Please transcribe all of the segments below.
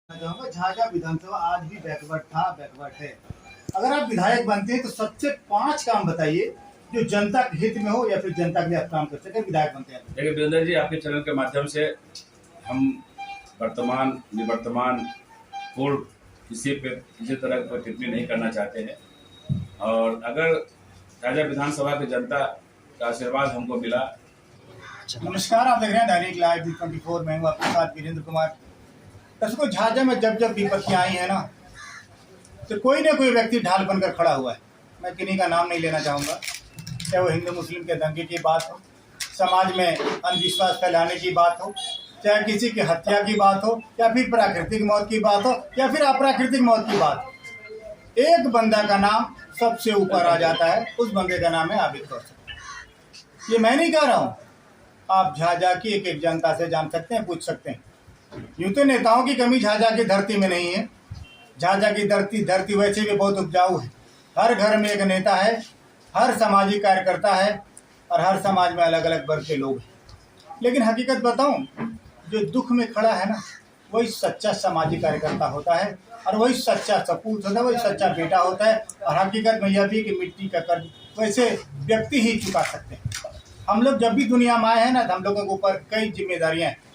चाहूंगा झाझा विधानसभा आज भी बैकवर्ड था, बैकवर्ड है। अगर आप विधायक बनते हैं तो सबसे 5 काम बताइए जो जनता के हित में हो या फिर जनता के लिए आप काम कर सके। विधायक बनते हैं देखिए वीरेंद्र जी, आपके चैनल के माध्यम से हम वर्तमान निवर्तमान पूर्व किसी तरह की टिप्पणी नहीं करना चाहते हैं। और अगर झाझा विधानसभा की जनता का आशीर्वाद हमको मिला। नमस्कार, आप देख रहे हैं दैनिक लाइव 24। मैं हूँ आपके साथ वीरेंद्र कुमार। दर्शकों, झाझा में जब जब विपत्तियां आई है ना, तो कोई ना कोई व्यक्ति ढाल बनकर खड़ा हुआ है। मैं किन्हीं का नाम नहीं लेना चाहूँगा, चाहे वो हिंदू मुस्लिम के दंगे की बात हो, समाज में अंधविश्वास फैलाने की बात हो, चाहे किसी की हत्या की बात हो, या फिर प्राकृतिक मौत की बात हो, या फिर अप्राकृतिक मौत की बात हो। एक बंदा का नाम सबसे ऊपर आ जाता है, उस बंदे का नाम है आबिद कौसर। ये मैं नहीं कह रहा हूँ, आप झाझा की एक एक जनता से जान सकते हैं, पूछ सकते हैं। यूं तो नेताओं की कमी झाझा की धरती में नहीं है। झाझा की धरती वैसे भी बहुत उपजाऊ है। हर घर में एक नेता है, हर सामाजिक कार्यकर्ता है, और हर समाज में अलग अलग वर्ग के लोग हैं। लेकिन हकीकत बताऊं, जो दुख में खड़ा है ना, वही सच्चा सामाजिक कार्यकर्ता होता है, और वही सच्चा सपूत होता है, वही सच्चा बेटा होता है। और हकीकत में यह भी कि मिट्टी का कर्ज वैसे व्यक्ति ही चुका सकते हैं। हम लोग जब भी दुनिया में आए हैं ना, तो हम लोगों के ऊपर कई जिम्मेदारियां हैं।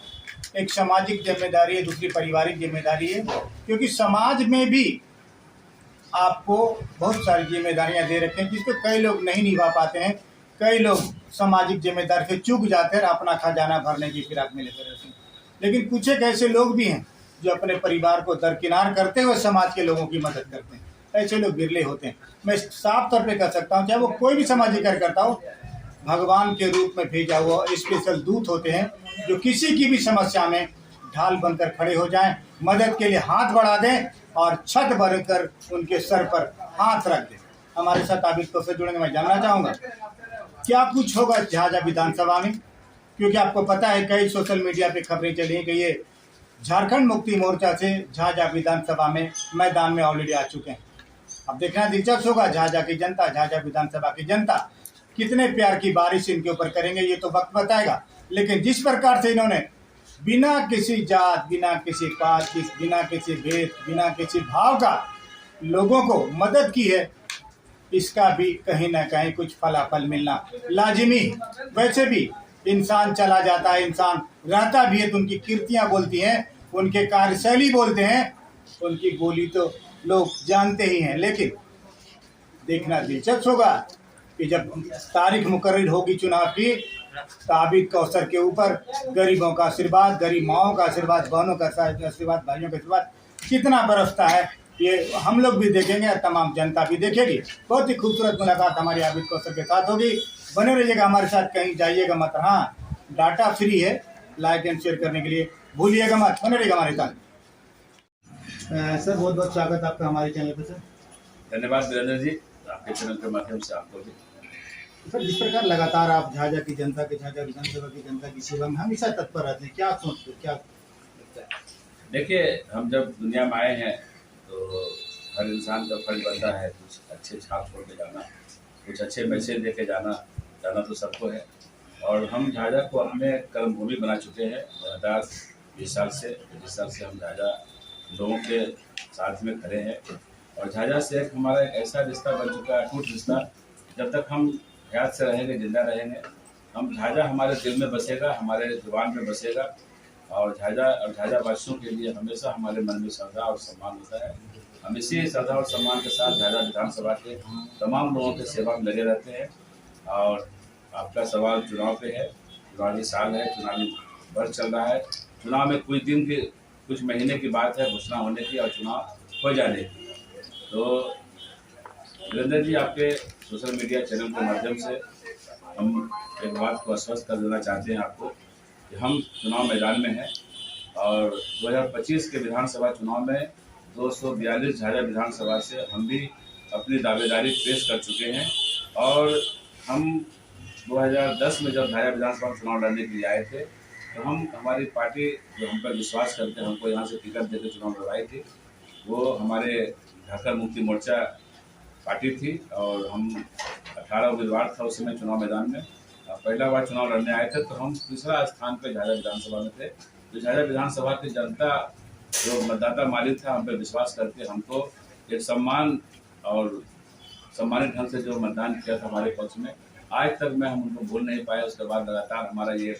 एक सामाजिक जिम्मेदारी है, दूसरी पारिवारिक जिम्मेदारी है, क्योंकि समाज में भी आपको बहुत सारी जिम्मेदारियां दे रखे हैं, जिसको कई लोग नहीं निभा पाते हैं। कई लोग सामाजिक जिम्मेदारी से चूक जाते हैं, अपना खजाना भरने की फिराक में लेते रहते हैं। लेकिन कुछ एक ऐसे लोग भी हैं जो अपने परिवार को दरकिनार करते हुए समाज के लोगों की मदद करते हैं। ऐसे लोग बिरले होते हैं। मैं साफ तौर पे कह सकता हूँ, चाहे वो कोई भी सामाजिक कार्यकर्ता हो, भगवान के रूप में भेजा हुआ स्पेशल दूत होते हैं, जो किसी की भी समस्या में ढाल बनकर खड़े हो जाएं, मदद के लिए हाथ बढ़ा दें और छत भरकर उनके सर पर हाथ रख दें। हमारे साथ आबिद कौसर जुड़ेंगे। मैं जानना चाहूँगा क्या कुछ होगा झाझा विधानसभा में, क्योंकि आपको पता है कई सोशल मीडिया पे खबरें चली हैं कि ये झारखंड मुक्ति मोर्चा से झाझा विधानसभा में मैदान में ऑलरेडी आ चुके हैं। अब देखना दिलचस्प होगा, झाझा की जनता, झाझा विधानसभा की जनता कितने प्यार की बारिश इनके ऊपर करेंगे, ये तो वक्त बताएगा। लेकिन जिस प्रकार से इन्होंने बिना किसी जात, बिना किसी पात, बिना किसी भेद, बिना किसी भाव का लोगों को मदद की है, इसका भी कहीं ना कहीं कुछ फलाफल मिलना लाजिमी। वैसे भी इंसान चला जाता है, इंसान रहता भी है तो उनकी कीर्तियां बोलती हैं, उनके कार्यशैली बोलते हैं, उनकी बोली तो लोग जानते ही हैं। लेकिन देखना दिलचस्प होगा कि जब तारीख मुकर्रर होगी चुनाव की, तो आबिद कौसर के ऊपर गरीबों का आशीर्वाद, गरीब माओं का आशीर्वाद, बहनों का आशीर्वाद, भाइयों का आशीर्वाद कितना बरसता है, ये हम लोग भी देखेंगे और तमाम जनता भी देखेगी। बहुत ही खूबसूरत मुलाकात हमारी आबिद कौसर के साथ होगी। बने रहिएगा हमारे साथ, कहीं जाइएगा मत। हाँ, डाटा फ्री है, लाइक एंड शेयर करने के लिए भूलिएगा मत। बने रहिएगा हमारे साथ। सर, बहुत बहुत स्वागत आपका हमारे चैनल पर। सर धन्यवाद वीरेंद्र जी, आपके चैनल के माध्यम से आपको भी। सर, जिस प्रकार लगातार आप झाझा की जनता के, झाझा विधानसभा की जनता की सेवा में हमेशा तत्पर रहते हैं, क्या सोचते, क्या लगता है? देखिए, हम जब दुनिया में आए हैं तो हर इंसान का फर्ज बनता है कुछ अच्छे छाप छोड़ के जाना, कुछ अच्छे मैसेज दे के जाना तो सबको है। और हम झाझा को अपने कर्मभूमि बना चुके हैं 2020 साल से। 20 साल से हम झाझा लोगों के साथ में खड़े हैं, और झाझा से एक हमारा एक ऐसा रिश्ता बन चुका है, अटूट रिश्ता। जब तक हम हयात से रहेंगे, जिंदा रहेंगे, हम झाझा हमारे दिल में बसेगा, हमारे जुबान में बसेगा। और झाझा वासियों के लिए हमेशा हमारे मन में श्रद्धा और सम्मान होता है। हम इसी श्रद्धा और सम्मान के साथ झाझा विधानसभा के तमाम लोगों की सेवा में लगे रहते हैं। और आपका सवाल चुनाव पे है, चुनावी साल है, चुनावी वर्ष चल रहा है। चुनाव में कुछ दिन की, कुछ महीने की बात है घोषणा होने की और चुनाव हो जाने की। तो वीरेंद्र जी, आपके सोशल मीडिया चैनल के माध्यम से हम एक बात को आश्वस्त कर देना चाहते हैं आपको कि हम चुनाव मैदान में हैं। और 2025 के विधानसभा चुनाव में 242 झाझा विधानसभा से हम भी अपनी दावेदारी पेश कर चुके हैं। और हम 2010 में जब झाझा विधानसभा में चुनाव लड़ने के लिए आए थे, तो हमारी पार्टी जो हम पर विश्वास करके हमको यहाँ से टिकट देकर चुनाव लड़ाई थी, वो हमारे झारखंड मुक्ति मोर्चा पार्टी थी। और हम 18 उम्मीदवार था उस समय चुनाव मैदान में। पहला बार चुनाव लड़ने आए थे तो हम तीसरा स्थान पर झाझा विधानसभा में थे। तो झाझा विधानसभा की जनता जो मतदाता मालिक था हम पे विश्वास करके हमको एक सम्मान और सम्मानित ढंग से जो मतदान किया था हमारे पक्ष में, आज तक मैं हम उनको भूल नहीं पाया। उसके बाद लगातार हमारा ये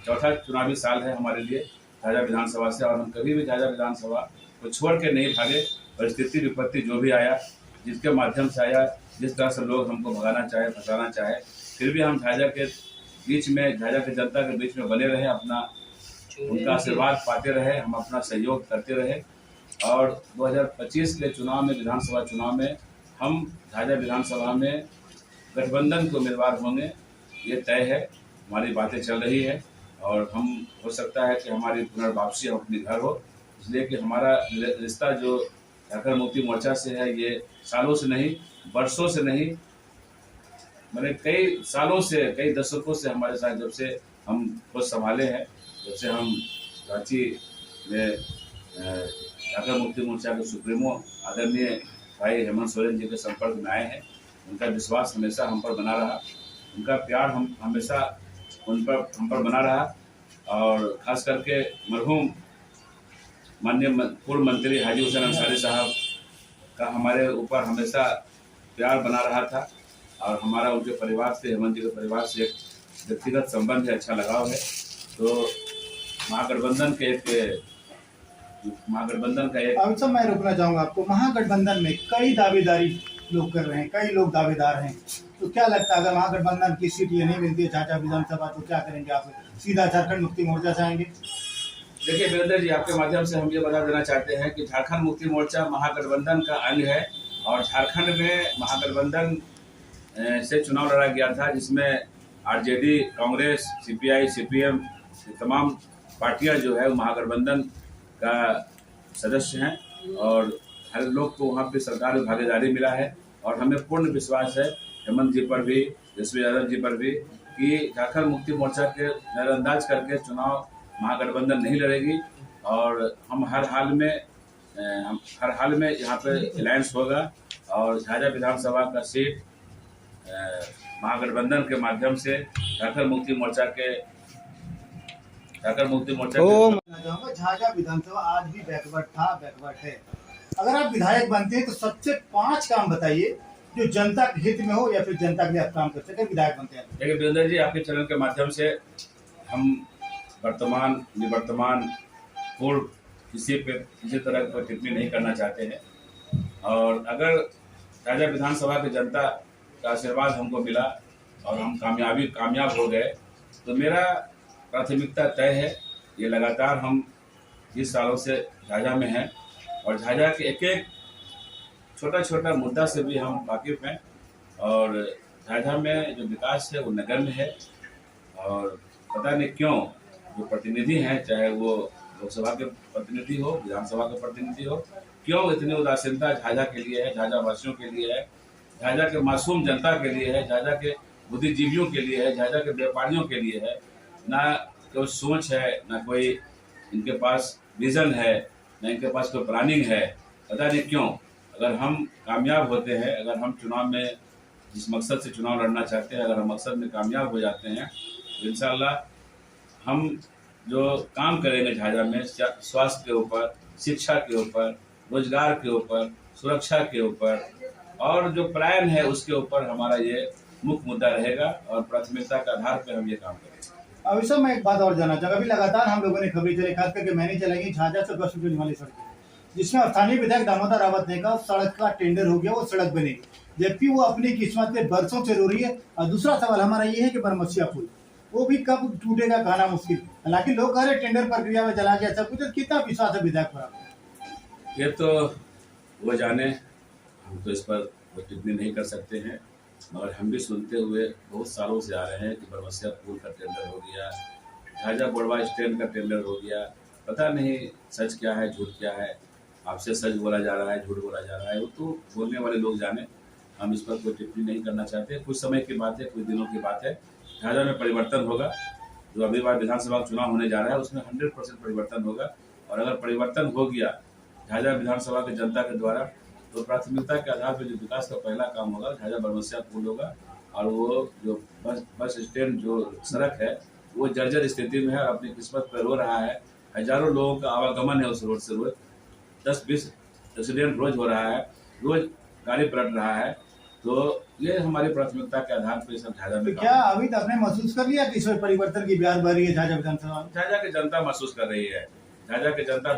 चौथा चुनावी साल है हमारे लिए झाझा विधानसभा से, और हम कभी भी झाझा विधानसभा को छोड़ के नहीं भागे। परिस्थिति विपत्ति जो भी आया, जिसके माध्यम से आया, जिस तरह से लोग हमको भगाना चाहे, फंसाना चाहे, फिर भी हम झाझा के बीच में, झाझा के जनता के बीच में बने रहे, अपना उनका आशीर्वाद पाते रहे, हम अपना सहयोग करते रहे। और 2025 के चुनाव में, विधानसभा चुनाव में, हम झाझा विधानसभा में गठबंधन के उम्मीदवार होंगे, ये तय है। हमारी बातें चल रही है और हम, हो सकता है कि हमारी पुनर्वापसी हम अपने घर हो, इसलिए कि हमारा रिश्ता जो झारखंड मुक्ति मोर्चा से है, ये सालों से नहीं, वर्षों से नहीं, मैंने कई सालों से, कई दशकों से हमारे साथ, जब से हम खुद संभाले हैं, जब से हम रांची में झारखंड मुक्ति मोर्चा के सुप्रीमो आदरणीय भाई हेमंत सोरेन जी के संपर्क में आए हैं। उनका विश्वास हमेशा हम पर बना रहा, उनका प्यार हम हमेशा हम पर बना रहा, और खास करके मरहूम माननीय पूर्व मंत्री हाजी हुसैन अंसारी साहब का हमारे ऊपर हमेशा प्यार बना रहा था, और हमारा उनके परिवार से, हेमंत जी के परिवार से एक व्यक्तिगत संबंध है, अच्छा लगाव है। तो महागठबंधन का एक अब सब मैं रोकना चाहूंगा आपको। महागठबंधन में कई दावेदारी लोग कर रहे हैं, कई लोग दावेदार हैं, तो क्या लगता है अगर महागठबंधन की सीट ये नहीं मिलती है झाझा विधानसभा, तो क्या करेंगे आप? सीधा झारखंड मुक्ति मोर्चा से आएंगे? देखिए वीरेंद्र जी, आपके माध्यम से हम ये बता देना चाहते हैं कि झारखंड मुक्ति मोर्चा महागठबंधन का अंग है, और झारखंड में महागठबंधन से चुनाव लड़ा गया था, जिसमें आरजेडी, कांग्रेस, सीपीआई, सीपीएम, तमाम पार्टियां जो है महागठबंधन का सदस्य हैं, और हर लोग को वहाँ पे सरकार में भागीदारी मिला है। और हमें पूर्ण विश्वास है हेमंत जी पर भी, तेजस्वी यादव जी पर भी, कि झारखंड मुक्ति मोर्चा के नजरअंदाज करके चुनाव महागठबंधन नहीं लड़ेगी, और हम हर हाल में यहाँ पे अलायंस होगा, और झाझा विधानसभा का सीट महागठबंधन के माध्यम से झारखंड मुक्ति मोर्चा झाझा विधानसभा आज भी बैकवर्ड था, बैकवर्ड है। अगर आप विधायक बनते हैं तो सबसे 5 काम बताइए जो जनता के हित में हो या फिर जनता के लिए आप काम कर सके, विधायक बनते हैं। देखिए वीरेंद्र जी, आपके चैनल के माध्यम से हम वर्तमान, निवर्तमान, पूर्व किसी तरह की टिप्पणी नहीं करना चाहते हैं, और अगर झाझा विधानसभा की जनता का आशीर्वाद हमको मिला और हम कामयाब हो गए, तो मेरा प्राथमिकता तय है। ये लगातार हम 20 सालों से झाझा में हैं, और झाझा के एक छोटा मुद्दा से भी हम वाकिफ हैं, और झाझा में जो विकास है वो नगण्य है, और पता नहीं क्यों जो प्रतिनिधि हैं, चाहे वो लोकसभा के प्रतिनिधि हो, विधानसभा के प्रतिनिधि हो, क्यों इतनी उदासीनता झाझा के लिए है, झाझा वासियों के लिए है, झाझा के मासूम जनता के लिए है, झाझा के बुद्धिजीवियों के लिए है, झाझा के व्यापारियों के लिए है। ना कोई सोच है, ना कोई इनके पास विजन है, ना इनके पास कोई प्लानिंग है, पता नहीं क्यों। अगर हम कामयाब होते हैं, अगर हम चुनाव में जिस मकसद से चुनाव लड़ना चाहते हैं, अगर हम मकसद में कामयाब हो जाते हैं, तो इंशाअल्लाह हम जो काम करेंगे झाझा में, स्वास्थ्य के ऊपर, शिक्षा के ऊपर, रोजगार के ऊपर, सुरक्षा के ऊपर, और जो प्लान है उसके ऊपर हमारा ये मुख्य मुद्दा रहेगा, और प्राथमिकता के आधार पर हम ये काम करेंगे। अभी सर मैं एक बात और जानना चाहूँगा। अभी लगातार हम लोगों ने खबरें चली, खास करके मैंने चलाई झाझा से बस वाली सड़क, जिसमें स्थानीय विधायक दामोदर रावत ने कहा सड़क का टेंडर हो गया, वो सड़क बनेगी, जबकि वो अपनी किस्मत पे बरसों से रो रही है। और दूसरा सवाल हमारा ये है कि बरमसिया पुल, वो भी कब टूटेगा कहना मुश्किल। हालांकि लोग कह रहे टेंडर प्रक्रिया में चला गया सब कुछ, कितना विश्वास है विधायक पर? ये तो वो जाने, हम तो इस पर कोई टिप्पणी नहीं कर सकते हैं, मगर हम भी सुनते हुए बहुत सालों से आ रहे हैं कि बरमसिया पुल का टेंडर हो गया, झाझा बोड़वा स्टैंड का टेंडर हो गया। पता नहीं सच क्या है, झूठ क्या है, आपसे सच बोला जा रहा है, झूठ बोला जा रहा है, वो तो बोलने वाले लोग जाने। हम इस पर कोई टिप्पणी नहीं करना चाहते। कुछ समय की बात है, कुछ दिनों की बात है। झाझा में परिवर्तन होगा, जो अगली बार विधानसभा का चुनाव होने जा रहा है उसमें 100% परिवर्तन होगा, और अगर परिवर्तन हो गया झाझा विधानसभा की जनता के द्वारा, तो प्राथमिकता के आधार पर जो विकास का पहला काम होगा झाझा बरमसिया पुल होगा, और वो जो बस स्टैंड जो सड़क है वो जर्जर स्थिति में है और अपनी किस्मत पर रो रहा है। हजारों लोगों का आवागमन है उस रोड से रोज, 10-20 एक्सीडेंट रोज हो रहा है, रोज गाड़ी पलट रहा है। तो ये हमारी प्राथमिकता के आधार पर सब झाझा में तो क्या अभी तक आपने महसूस कर लिया कि इसमें परिवर्तन की ब्याज बह रही है झाझा विधानसभा में? झाझा की जनता महसूस कर रही है, झाझा की जनता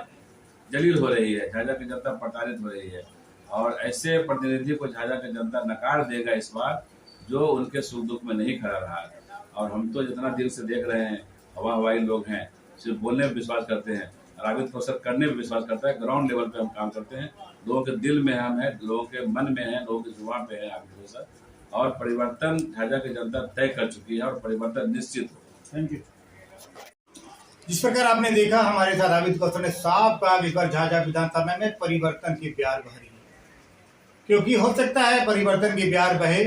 जलील हो रही है, झाझा की जनता प्रताड़ित हो रही है। और ऐसे प्रतिनिधि को झाझा की जनता नकार देगा इस बार, जो उनके सुख दुख में नहीं खड़ा रहा है। और हम तो जितना दिल से देख रहे हैं, हवाई लोग हैं, सिर्फ बोलने में विश्वास करते हैं, राबित कौशल करने में विश्वास करता है। ग्राउंड लेवल पे हम काम करते हैं, लोगों के दिल में हम हैं, लोगों के मन में हैं, लोगों की जुबान पे है राबित कौशल। और परिवर्तन झाझा की जनता तय कर चुकी है और परिवर्तन निश्चित हो। Thank you. जिस प्रकार आपने देखा, हमारे साथ राबित कौशल ने साफ कहा कि इस बार झाझा विधानसभा में परिवर्तन की ब्यार बह रही है, क्योंकि हो सकता है परिवर्तन की ब्यार बहे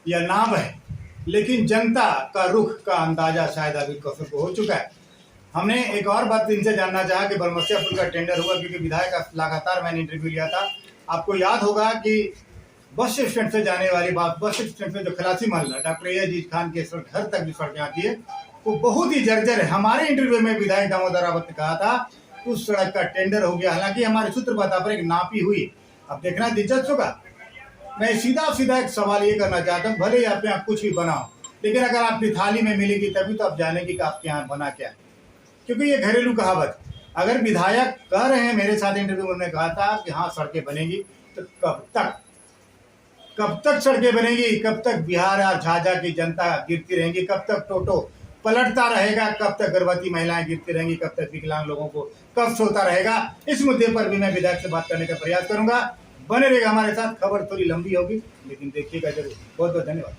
या ना बहे, लेकिन जनता का रुख का अंदाजा शायद राबित कौशल को हो चुका है। हमने एक और बात इनसे जानना चाहा कि बरमसिया पुल का टेंडर हुआ, क्योंकि विधायक का लगातार मैंने इंटरव्यू लिया था। आपको याद होगा कि बस स्टैंड से जाने वाली बात, बस स्टैंड से जो खलासी मोहल्ला डॉक्टर अजीज खान के घर तक जो सड़कें आती है वो बहुत ही जर्जर है। हमारे इंटरव्यू में विधायक दामोदर रावत ने कहा था उस सड़क का टेंडर हो गया, हालांकि हमारे सूत्र बता पर एक नापी हुई। अब देखना दिलचस्प होगा। मैं सीधा एक सवाल ये करना चाहता हूँ, भले ही आप यहाँ कुछ भी बनाओ, लेकिन अगर आपकी थाली में मिलेगी तभी तो आप जानेंगे कि आपके यहाँ बना क्या है, क्योंकि ये घरेलू कहावत। अगर विधायक कह रहे हैं, मेरे साथ इंटरव्यू में उन्होंने कहा था कि हाँ सड़कें बनेगी, तो कब तक सड़कें बनेगी? कब तक बिहार और झाझा की जनता गिरती रहेंगी? कब तक टोटो पलटता रहेगा? कब तक गर्भवती महिलाएं गिरती रहेंगी? कब तक विकलांग लोगों को कब सोता रहेगा? इस मुद्दे पर भी मैं विधायक से बात करने का प्रयास करूंगा। बने रहेगा हमारे साथ। खबर थोड़ी लंबी होगी, लेकिन देखिएगा जरूर। बहुत बहुत धन्यवाद।